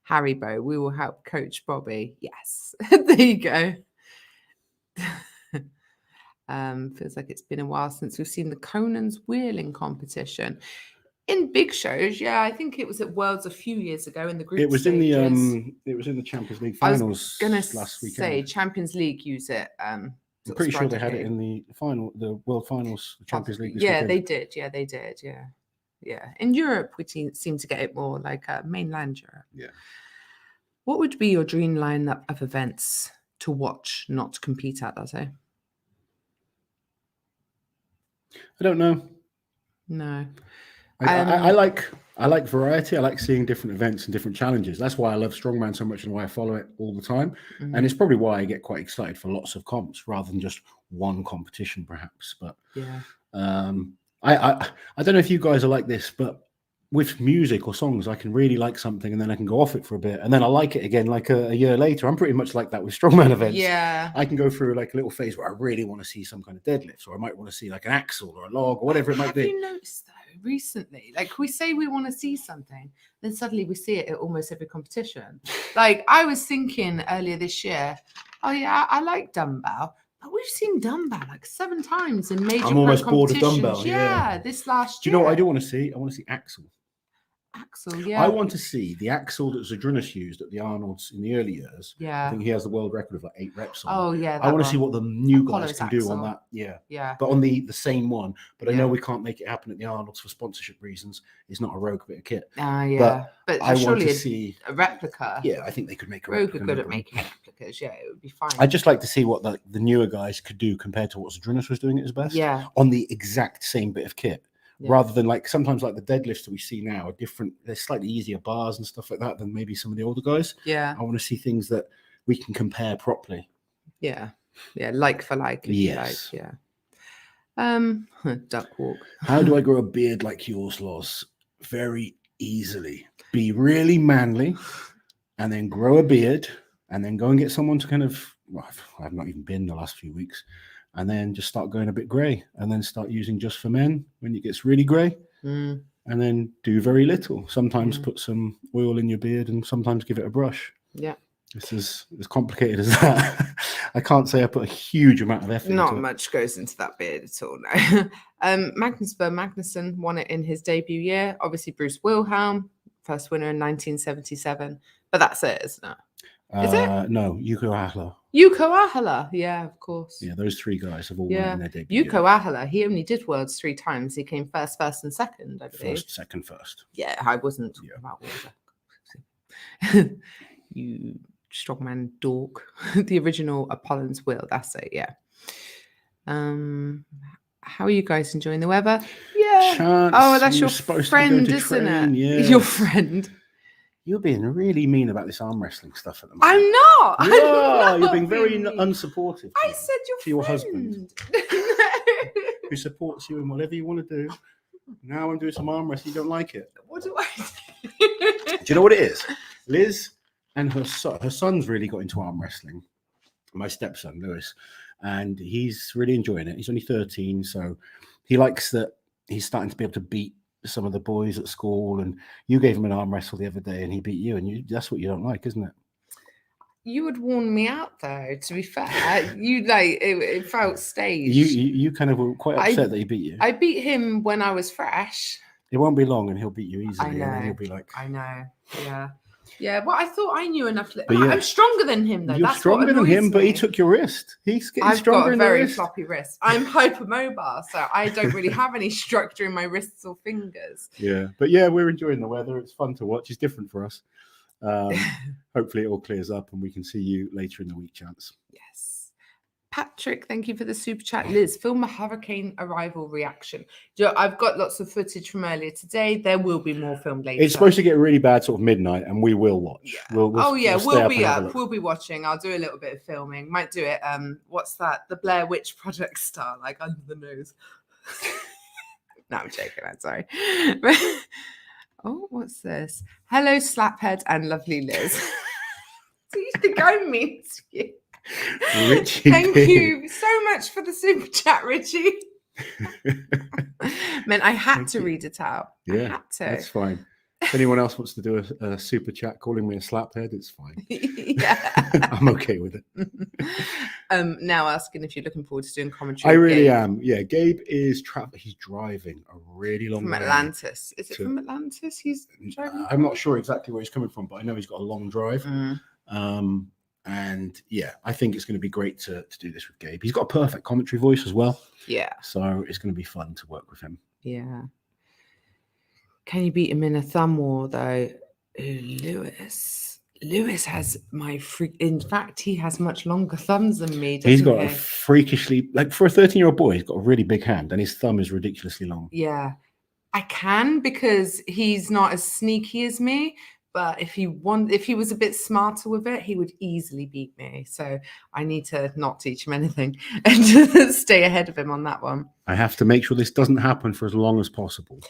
Haribo, we will help Coach Bobby. Yes. There you go. Feels like it's been a while since we've seen the Conan's wheeling competition. In big shows, yeah, I think it was at Worlds a few years ago in the group. It was stages. it was in the Champions League finals. I was gonna last weekend. say Champions League use it. I'm pretty sure they had it in the World Finals, the Champions League. Yeah, they did. Yeah, they did. Yeah. In Europe, we seem to get it more like mainland Europe. Yeah. What would be your dream lineup of events to watch, not to compete at? I'll say. I don't know. No. I like variety. I like seeing different events and different challenges. That's why I love Strongman so much and why I follow it all the time. Mm-hmm. And it's probably why I get quite excited for lots of comps rather than just one competition, perhaps. But yeah, I don't know if you guys are like this, but with music or songs, I can really like something and then I can go off it for a bit and then I like it again like a year later. I'm pretty much like that with Strongman events. Yeah. I can go through like a little phase where I really want to see some kind of deadlifts, or I might want to see like an axle or a log or whatever it might be. Have you noticed though recently, like we say we want to see something, then suddenly we see it at almost every competition. Like I was thinking earlier this year, oh yeah, I like dumbbell. But we've seen dumbbell like 7 times in major I'm almost bored of competitions. dumbbell. Yeah, this last year. Do you know what I do want to see? I want to see axle. Yeah. I want to see the axle that Zadrunas used at the Arnold's in the early years. Yeah. I think he has the world record of like 8 reps on. Oh, yeah. I want to see what the new guys can axle. do on that. Yeah. Yeah. But on the same one. But I know we can't make it happen at the Arnold's for sponsorship reasons. It's not a Rogue bit of kit. Yeah. But I want to see a replica. Yeah, I think they could make a Rogue replica. are good at making replicas. Yeah, it would be fine. I'd just like to see what the newer guys could do compared to what Zadrunas was doing at his best. Yeah. On the exact same bit of kit. Yeah. Rather than like sometimes like the deadlifts that we see now are different. They're slightly easier bars and stuff like that than maybe some of the older guys. Yeah. I want to see things that we can compare properly. Yeah. Yeah. Like for like. Yes. Like. Yeah. Duck walk. How do I grow a beard like yours, Loz? Very easily. Be really manly and then grow a beard and then go and get someone to kind of, well, I've not even been the last few weeks. And then just start going a bit grey and then start using Just for Men when it gets really grey. And then do very little. Sometimes put some oil in your beard and sometimes give it a brush. Yeah. This is as complicated as that. I can't say I put a huge amount of effort Not into much goes into that beard at all, no. Magnus Magnuson won it in his debut year. Obviously, Bruce Wilhelm, first winner in 1977. But that's it, isn't it? Is it? No, Yuko Ahla. Yuko Ahla, yeah, of course. Yeah, those 3 guys have all won in their debut. Yuko Ahla, he only did Worlds 3 times. He came first, and second, I believe. First, second, first. Yeah, I wasn't talking about Worlds. You strongman dork. The original Apollon's Will, that's it, yeah. How are you guys enjoying the weather? Yeah. Chance, that's your friend, isn't it? Yes. Your friend. You're being really mean about this arm wrestling stuff at the moment. I'm not. Yeah, you're being very unsupportive. I said your husband, who supports you in whatever you want to do. Now I'm doing some arm wrestling. You don't like it. What do I do? Do you know what it is? Liz and her son's really got into arm wrestling. My stepson Lewis, and he's really enjoying it. He's only 13, so he likes that. He's starting to be able to beat some of the boys at school, and you gave him an arm wrestle the other day and he beat you, and that's what you don't like, isn't it? You would warn me out though, to be fair. You like it felt staged. You kind of were quite upset that he beat you. I beat him when I was fresh. It won't be long and he'll beat you easily. I know. And then he'll be like, I know. Yeah, well, I thought I knew enough. I'm stronger than him, though. You're stronger than him, but he took your wrist. He's getting stronger in the wrist. I've got a very floppy wrist. I'm hypermobile, so I don't really have any structure in my wrists or fingers. Yeah, but yeah, we're enjoying the weather. It's fun to watch. It's different for us. Hopefully it all clears up and we can see you later in the week, Chance. Yes. Patrick, thank you for the super chat. Liz, film a hurricane arrival reaction. I've got lots of footage from earlier today. There will be more filmed later. It's supposed to get really bad sort of midnight, and we will watch. Yeah. We'll be up. We'll be watching. I'll do a little bit of filming. Might do it. What's that? The Blair Witch Project style, like under the nose. No, I'm joking. I'm sorry. Oh, what's this? Hello, Slaphead and lovely Liz. Do you think I'm mean to you? Richie Thank P. you so much for the super chat, Richie. Man, I had Thank to you. read it out. I Yeah, had to. that's fine. If anyone else wants to do a super chat calling me a slaphead, it's fine. Yeah. I'm okay with it. Now asking if you're looking forward to doing commentary. I with really Gabe am. Yeah, Gabe is he's driving a really long from way. Atlantis. Is it from Atlantis? He's driving. I'm not sure exactly where he's coming from, but I know he's got a long drive. And yeah, I think it's going to be great to do this with Gabe. He's got a perfect commentary voice as well. Yeah. So it's going to be fun to work with him. Yeah. Can you beat him in a thumb war though? Ooh, Lewis has in fact, he has much longer thumbs than me. He's got a freakishly, like for a 13-year-old boy, he's got a really big hand and his thumb is ridiculously long. Yeah. I can because he's not as sneaky as me. But if he was a bit smarter with it, he would easily beat me. So I need to not teach him anything and just stay ahead of him on that one. I have to make sure this doesn't happen for as long as possible.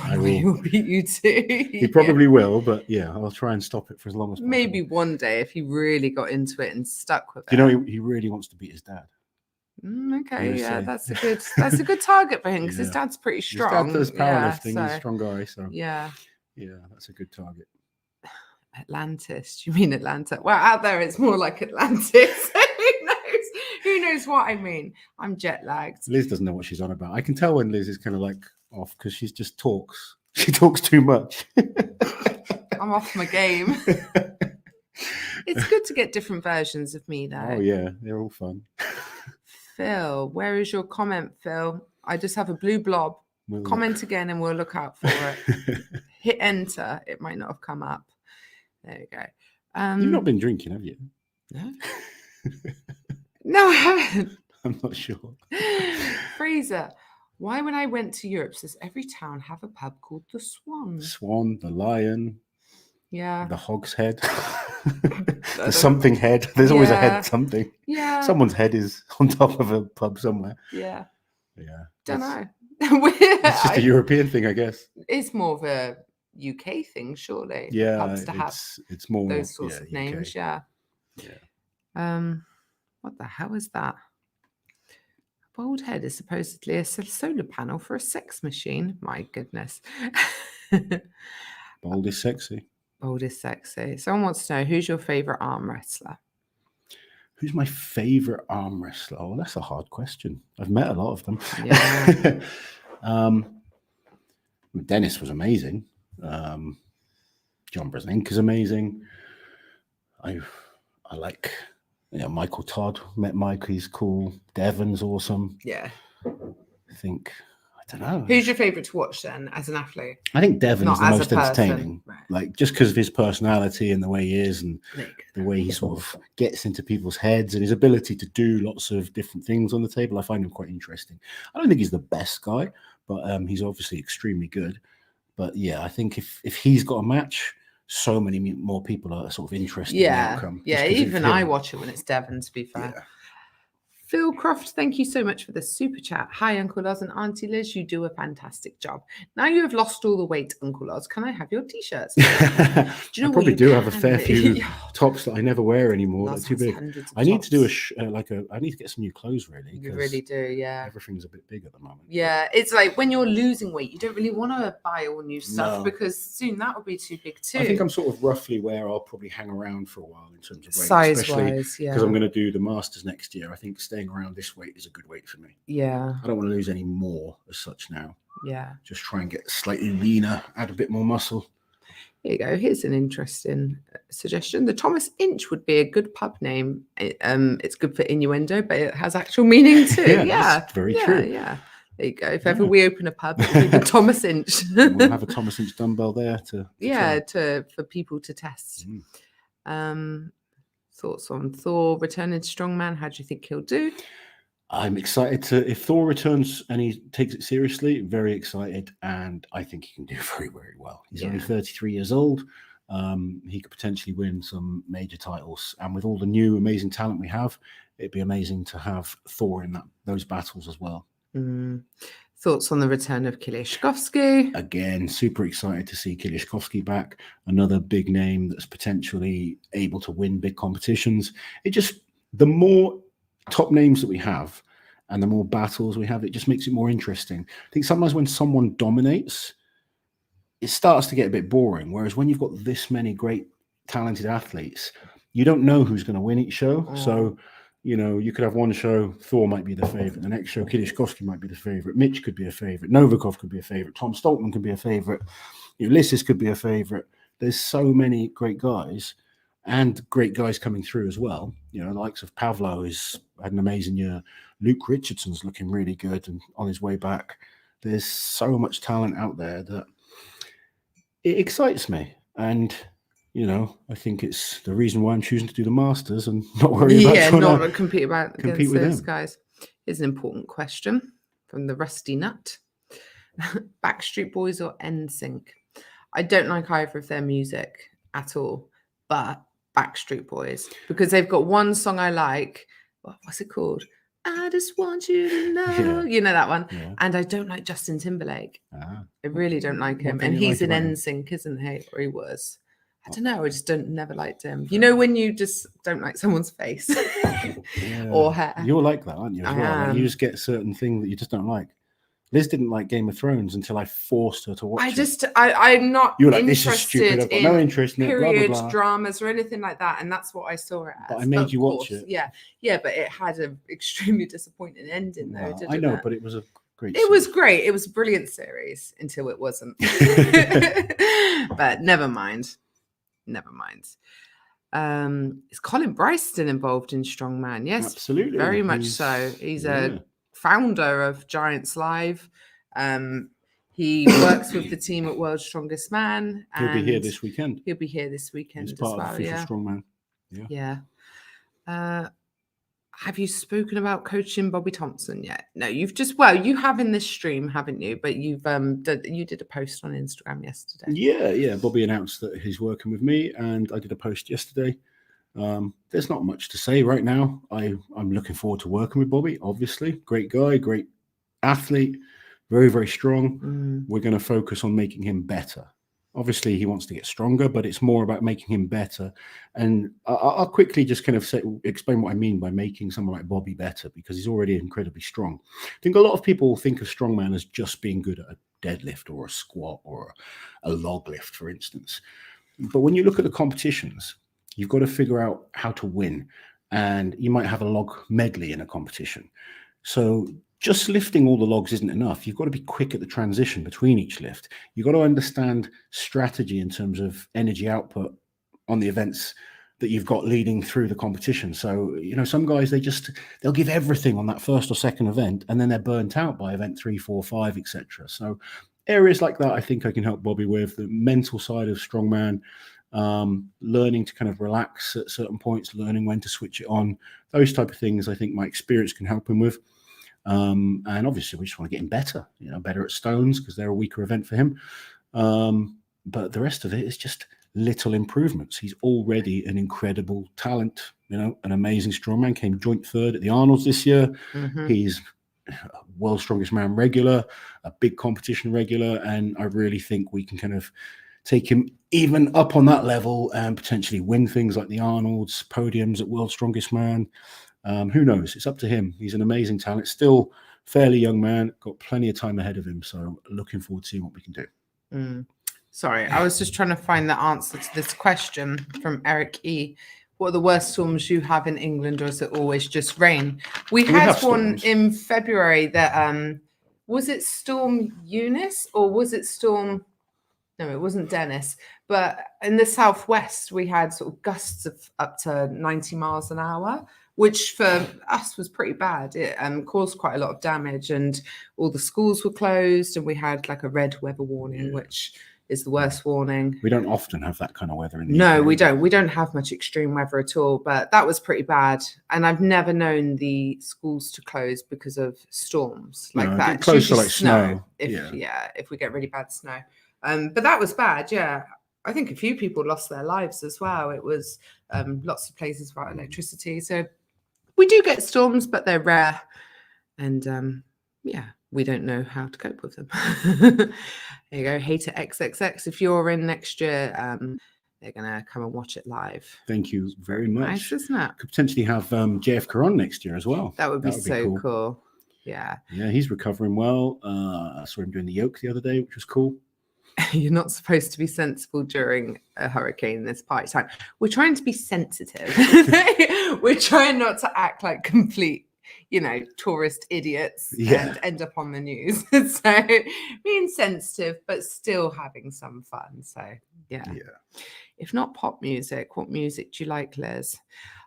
I will beat you too. He probably will, but yeah, I'll try and stop it for as long as possible. Maybe one day if he really got into it and stuck with it. You know, he really wants to beat his dad. Okay, yeah, that's a good target for him because his dad's pretty strong. His dad does powerlifting. He's a strong guy, so yeah, that's a good target. Atlantis? Do you mean Atlanta? Well, out there it's more like Atlantis. Who knows what I mean? I'm jet lagged. Liz doesn't know what she's on about. I can tell when Liz is kind of like off because she just talks. She talks too much. I'm off my game. It's good to get different versions of me though. Oh yeah, they're all fun. Phil, where is your comment, Phil? I just have a blue blob. Comment again and we'll look out for it. Hit enter. It might not have come up. There you go. You've not been drinking, have you? No. No, I haven't. I'm not sure. Fraser, why when I went to Europe does every town have a pub called the Swan? Swan, the Lion. Yeah. The Hog's Head. The something head. There's always a head something. Yeah. Someone's head is on top of a pub somewhere. Yeah. Yeah. Don't know. It's just a European thing, I guess. It's more of a UK thing, surely. Yeah. Pubs to have it's more those sorts of names. Yeah. Yeah. What the hell is that? A bald head is supposedly a solar panel for a sex machine. My goodness. Bald is sexy. Bald is sexy. Someone wants to know, who's your favorite arm wrestler? Who's my favorite arm wrestler? Oh, that's a hard question. I've met a lot of them. Yeah. Dennis was amazing. John Brzezinski is amazing. I like, Michael Todd. Met Mike. He's cool. Devon's awesome. Yeah. I think, I don't know. Who's your favorite to watch then as an athlete? I think Devon's the most entertaining. Right. Like just because of his personality and the way he is and the way he sort of gets into people's heads and his ability to do lots of different things on the table. I find him quite interesting. I don't think he's the best guy, but he's obviously extremely good. But yeah, I think if he's got a match, so many more people are sort of interested in the outcome. Yeah, even I watch it when it's Devon, to be fair. Yeah. Phil Croft, thank you so much for the super chat. Hi, Uncle Loz and Auntie Liz. You do a fantastic job. Now you have lost all the weight, Uncle Loz. Can I have your t-shirts? Do you know I probably do have a fair few Yeah. tops that I never wear anymore. They're too big. I need to do I need to get some new clothes, really. You really do, yeah. Everything's a bit big at the moment. Yeah, it's like when you're losing weight, you don't really want to buy all new stuff because soon that will be too big too. I think I'm sort of roughly where I'll probably hang around for a while in terms of weight. Size-wise, yeah. Because I'm going to do the Masters next year. I think staying around this weight is a good weight for me. Yeah. I don't want to lose any more as such now. Yeah. Just try and get slightly leaner, add a bit more muscle. Here you go. Here's an interesting suggestion. The Thomas Inch would be a good pub name. It's good for innuendo, but it has actual meaning too. That's very true. Yeah. There you go. If ever we open a pub, it'll be the Thomas Inch. We'll have a Thomas Inch dumbbell there for people to test. Thoughts on Thor returning to Strongman? How do you think he'll do? I'm excited if Thor returns and he takes it seriously, very excited. And I think he can do very, very well. He's only 33 years old. He could potentially win some major titles. And with all the new amazing talent we have, it'd be amazing to have Thor in those battles as well. Thoughts on the return of Kilishkovsky? Again, super excited to see Kilishkovsky back. Another big name that's potentially able to win big competitions. The more top names that we have and the more battles we have, it just makes it more interesting. I think sometimes when someone dominates, it starts to get a bit boring. Whereas when you've got this many great, talented athletes, you don't know who's going to win each show. So, you could have one show, Thor might be the favorite. The next show, Kilishkovsky might be the favorite. Mitch could be a favorite. Novikov could be a favorite. Tom Stoltman could be a favorite. Ulysses could be a favorite. There's so many great guys and great guys coming through as well. The likes of Pavlo has had an amazing year. Luke Richardson's looking really good and on his way back. There's so much talent out there that it excites me. And, I think it's the reason why I'm choosing to do the Masters and not worry about not to compete against with those them. guys. Here's an important question from the Rusty Nut. Backstreet Boys or NSYNC? I don't like either of their music at all, but Backstreet Boys, because they've got one song I like. What's it called? I just want you to know. You know that one. Yeah. And I don't like Justin Timberlake. I really don't like him. And he's in NSYNC, isn't he? Or he was. I don't know. I just never liked him. When you just don't like someone's face or hair. You're like that, aren't you? As well? Like you just get a certain thing that you just don't like. Liz didn't like Game of Thrones until I forced her to watch it. I'm not you were like, this is stupid. I've got no interest in it. Period Blah, blah, blah. Dramas or anything like that, and that's what I saw it as. But I made you watch it. Yeah, but it had an extremely disappointing ending, though. Didn't I know, it? But it was a great. It was great. It was a brilliant series until it wasn't. But never mind. Is Colin Bryce still involved in Strongman? Yes, absolutely, very much so. He's a founder of Giants Live. He works with the team at World's Strongest Man. He'll be here this weekend. He's part of Official Strongman. Yeah. Have you spoken about coaching Bobby Thompson yet? No, you have in this stream, haven't you? But you did a post on Instagram yesterday. Yeah. Bobby announced that he's working with me, and I did a post yesterday. There's not much to say right now. I'm looking forward to working with Bobby. Obviously, great guy, great athlete, very, very strong. We're going to focus on making him better. Obviously, he wants to get stronger, but it's more about making him better. And I'll quickly just kind of explain what I mean by making someone like Bobby better, because he's already incredibly strong. I think a lot of people think of strongman as just being good at a deadlift or a squat or a log lift, for instance. But when you look at the competitions, you've got to figure out how to win. And you might have a log medley in a competition. So just lifting all the logs isn't enough. You've got to be quick at the transition between each lift. You've got to understand strategy in terms of energy output on the events that you've got leading through the competition. So, some guys, they'll give everything on that first or second event, and then they're burnt out by event 3, 4, 5, etc. So areas like that, I think I can help Bobby with. The mental side of strongman, learning to kind of relax at certain points, learning when to switch it on, those type of things I think my experience can help him with. And obviously we just want to get him better, better at stones, because they're a weaker event for him. But the rest of it is just little improvements. He's already an incredible talent, an amazing strongman, came joint third at the Arnold's this year. He's World's Strongest Man regular, a big competition regular, and I really think we can kind of take him even up on that level and potentially win things like the Arnold's, podiums at World's Strongest Man. Who knows? It's up to him. He's an amazing talent, still fairly young man, got plenty of time ahead of him. So looking forward to seeing what we can do. Sorry, I was just trying to find the answer to this question from Eric E. What are the worst storms you have in England, or is it always just rain? We had one in February that, was it Storm Eunice or was it Storm... No, it wasn't Dennis. But in the southwest, we had sort of gusts of up to 90 miles an hour, which for us was pretty bad. It caused quite a lot of damage, and all the schools were closed, and we had like a red weather warning, which is the worst warning. We don't often have that kind of weather in the UK. we don't. We don't have much extreme weather at all, but that was pretty bad. And I've never known the schools to close because of storms like that. Close to like snow. If we get really bad snow. But that was bad, yeah. I think a few people lost their lives as well. It was lots of places without electricity. So we do get storms, but they're rare. And yeah, we don't know how to cope with them. There you go, Hater XXX. If you're in next year, they're gonna come and watch it live. Thank you very much. Nice, isn't it? Could potentially have JF Caron next year as well. That would be so cool. Yeah. Yeah, he's recovering well. I saw him doing the yoke the other day, which was cool. You're not supposed to be sensible during a hurricane this party time. We're trying to be sensitive. We're trying not to act like complete, tourist idiots and end up on the news. So being sensitive, but still having some fun. So yeah. If not pop music, what music do you like, Liz?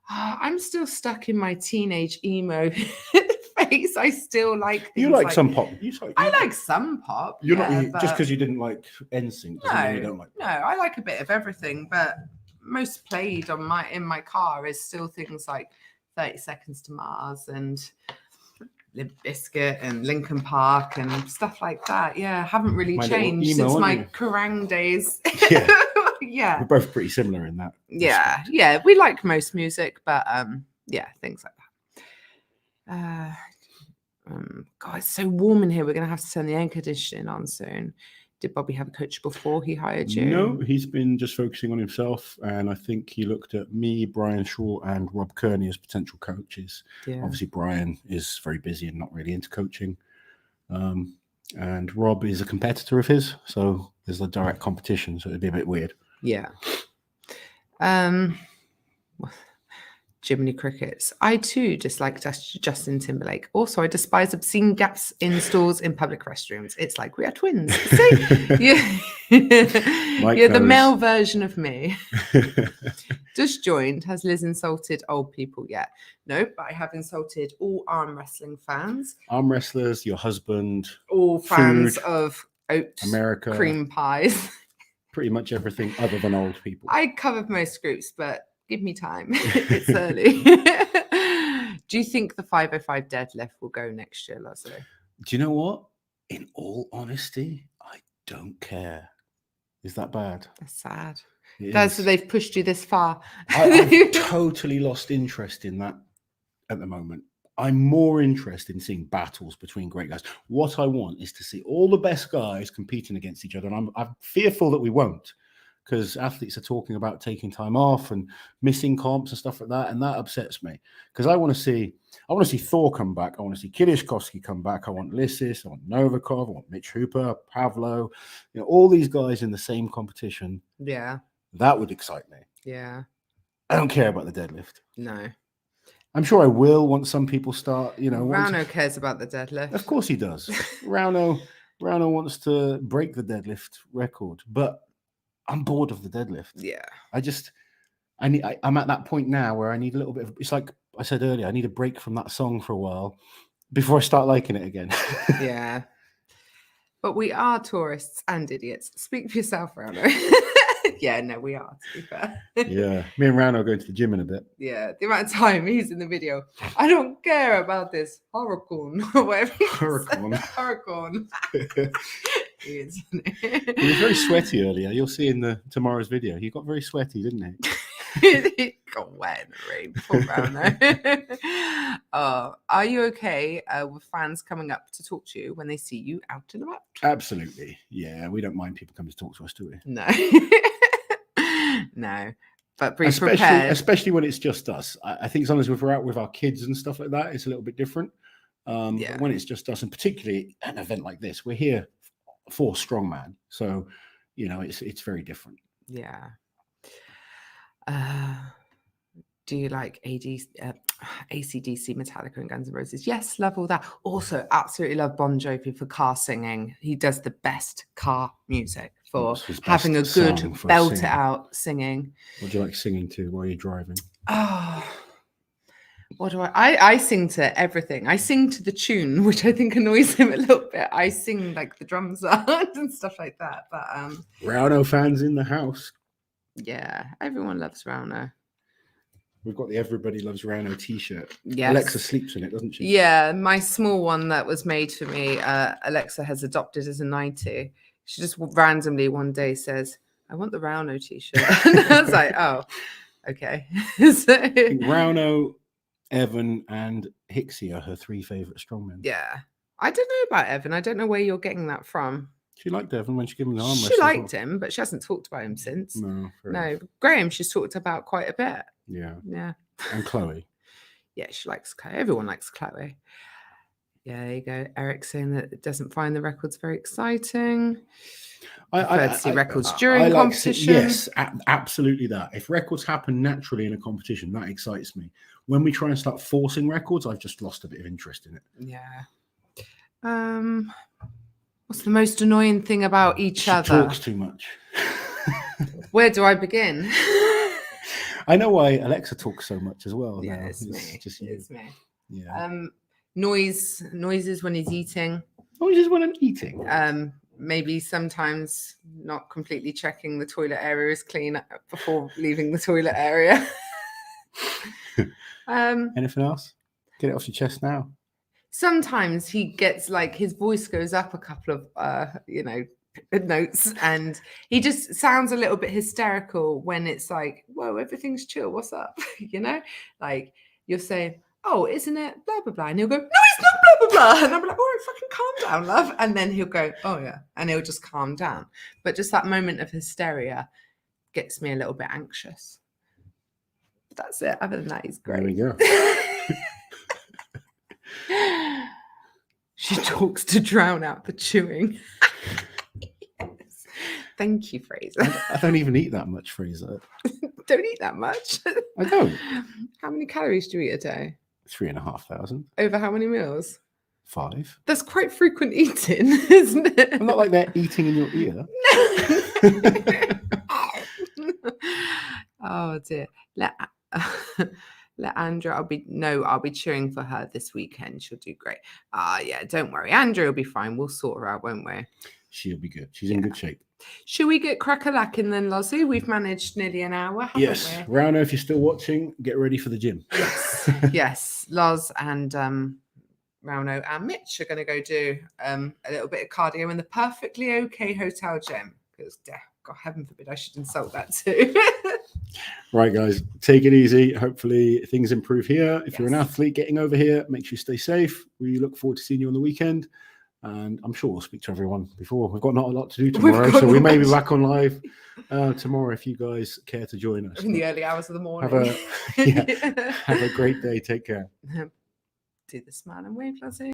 I'm still stuck in my teenage emo phase. I still like. You like some pop. I like some pop. You're not just because you didn't like NSYNC. No, you don't like. No, I like a bit of everything, but most played in my car is still things like 30 Seconds to Mars and Limp Bizkit and Linkin Park and stuff like that. Yeah, haven't really changed since my Kerrang days. Yeah. Yeah, we're both pretty similar in that. Yeah, we like most music, but things like that. God, it's so warm in here. We're gonna have to turn the air conditioning on soon. Did Bobby have a coach before he hired you? No, he's been just focusing on himself, and I think he looked at me, Brian Shaw, and Rob Kearney as potential coaches. Yeah. Obviously, Brian is very busy and not really into coaching, and Rob is a competitor of his, so there's a direct competition, so it'd be a bit weird. Yeah. Jiminy Crickets. I too dislike Justin Timberlake. Also, I despise obscene gaps in stores in public restrooms. It's like we are twins. See? You're the male version of me. Just joined. Has Liz insulted old people yet? No, but I have insulted all arm wrestling fans. Arm wrestlers, your husband. All fans of oat America, cream pies. Pretty much everything other than old people. I covered most groups, but give me time. It's early. Do you think the 505 deadlift will go next year, Leslie? Do you know what? In all honesty, I don't care. Is that bad? That's sad. That's so they've pushed you this far. I've totally lost interest in that at the moment. I'm more interested in seeing battles between great guys. What I want is to see all the best guys competing against each other. And I'm fearful that we won't, because athletes are talking about taking time off and missing comps and stuff like that. And that upsets me, because I want to see Thor come back. I want to see Kiriashkovsky come back. I want Lissis. I want Novikov. I want Mitch Hooper, Pavlo, all these guys in the same competition. Yeah. That would excite me. Yeah. I don't care about the deadlift. No. I'm sure I will once some people start, Rauno cares about the deadlift. Of course he does. Rauno wants to break the deadlift record, but I'm bored of the deadlift. Yeah. I'm at that point now where I need a little bit of, it's like I said earlier, I need a break from that song for a while before I start liking it again. Yeah. But we are tourists and idiots. Speak for yourself, Rauno. Yeah, no, we are, to be fair. Yeah, me and Rauno are going to the gym in a bit. Yeah, the amount of time he's in the video. I don't care about this hurricane or whatever. Hurricane. He was very sweaty earlier. You'll see in tomorrow's video. He got very sweaty, didn't he? He got wet in the rain. Poor Rauno. Are you okay with fans coming up to talk to you when they see you out and about? Absolutely. Yeah, we don't mind people coming to talk to us, do we? No. No, but be prepared. Especially when it's just us. I think sometimes if we're out with our kids and stuff like that, it's a little bit different. But when it's just us, and particularly an event like this, we're here for Strongman, so it's very different. Yeah. Do you like AC/DC, Metallica, and Guns N' Roses? Yes, love all that. Also, absolutely love Bon Jovi for car singing. He does the best car music for having a good belt it out singing. What do you like singing to while you're driving? Oh, what do I sing to everything. I sing to the tune, which I think annoys him a little bit. I sing like the drums are and stuff like that. But Rauno fans in the house. Yeah, everyone loves Rauno. We've got the Everybody Loves Rauno t-shirt. Yes. Alexa sleeps in it, doesn't she? Yeah, my small one that was made for me, Alexa has adopted as a nightie. She just randomly one day says, I want the Rauno t-shirt. And I was like, oh, okay. So, I think Rauno, Evan, and Hixie are her three favourite strongmen. Yeah. I don't know about Evan. I don't know where you're getting that from. She liked Evan when she gave him the arm wrestle. She liked him, but she hasn't talked about him since. No. No. Graham, she's talked about quite a bit. Yeah. Yeah. And Chloe. Yeah, she likes Chloe. Everyone likes Chloe. Yeah, there you go. Eric saying that it doesn't find the records very exciting. I prefer to see records during competition. Yes, absolutely that. If records happen naturally in a competition, that excites me. When we try and start forcing records, I've just lost a bit of interest in it. Yeah. What's the most annoying thing about each other? She talks too much. Where do I begin? I know why Alexa talks so much as well. Yeah, now. it's me. Just you. It's me. Yeah. Noises when he's eating. Noises when I'm eating. Maybe sometimes not completely checking the toilet area is clean before leaving the toilet area. Anything else? Get it off your chest now. Sometimes he gets like his voice goes up a couple of notes, and he just sounds a little bit hysterical when it's like, whoa, everything's chill, what's up? Like you're saying, oh, isn't it blah blah blah, and he'll go, no, it's not blah blah blah, and I'm like, all right, fucking calm down, love. And then he'll go, oh yeah, and he'll just calm down. But just that moment of hysteria gets me a little bit anxious. But that's it. Other than that, he's great. There we go. She talks to drown out the chewing. Yes. Thank you, Fraser. I don't even eat that much, Fraser. Don't eat that much. I don't. How many calories do you eat a day? 3,500. Over how many meals? 5. That's quite frequent eating, isn't it? I'm not like they're eating in your ear. Oh dear. Let Andrea, I'll be cheering for her this weekend. She'll do great. Yeah, don't worry. Andrea will be fine. We'll sort her out, won't we? She'll be good. She's in good shape. Should we get crack-a-lacking then, Lozzie? We've managed nearly an hour, haven't yes. we? Rauno, if you're still watching, get ready for the gym. Yes. Yes. Loz and Rauno and Mitch are going to go do a little bit of cardio in the perfectly okay hotel gym. Because, God, heaven forbid, I should insult that too. Right, guys, take it easy. Hopefully things improve here. If you're an athlete getting over here, make sure you stay safe. We look forward to seeing you on the weekend. And I'm sure we'll speak to everyone before. We've got not a lot to do tomorrow, so we may be back on live tomorrow if you guys care to join us. In the early hours of the morning. Have a great day. Take care. Do the smile and wave, Lozzie.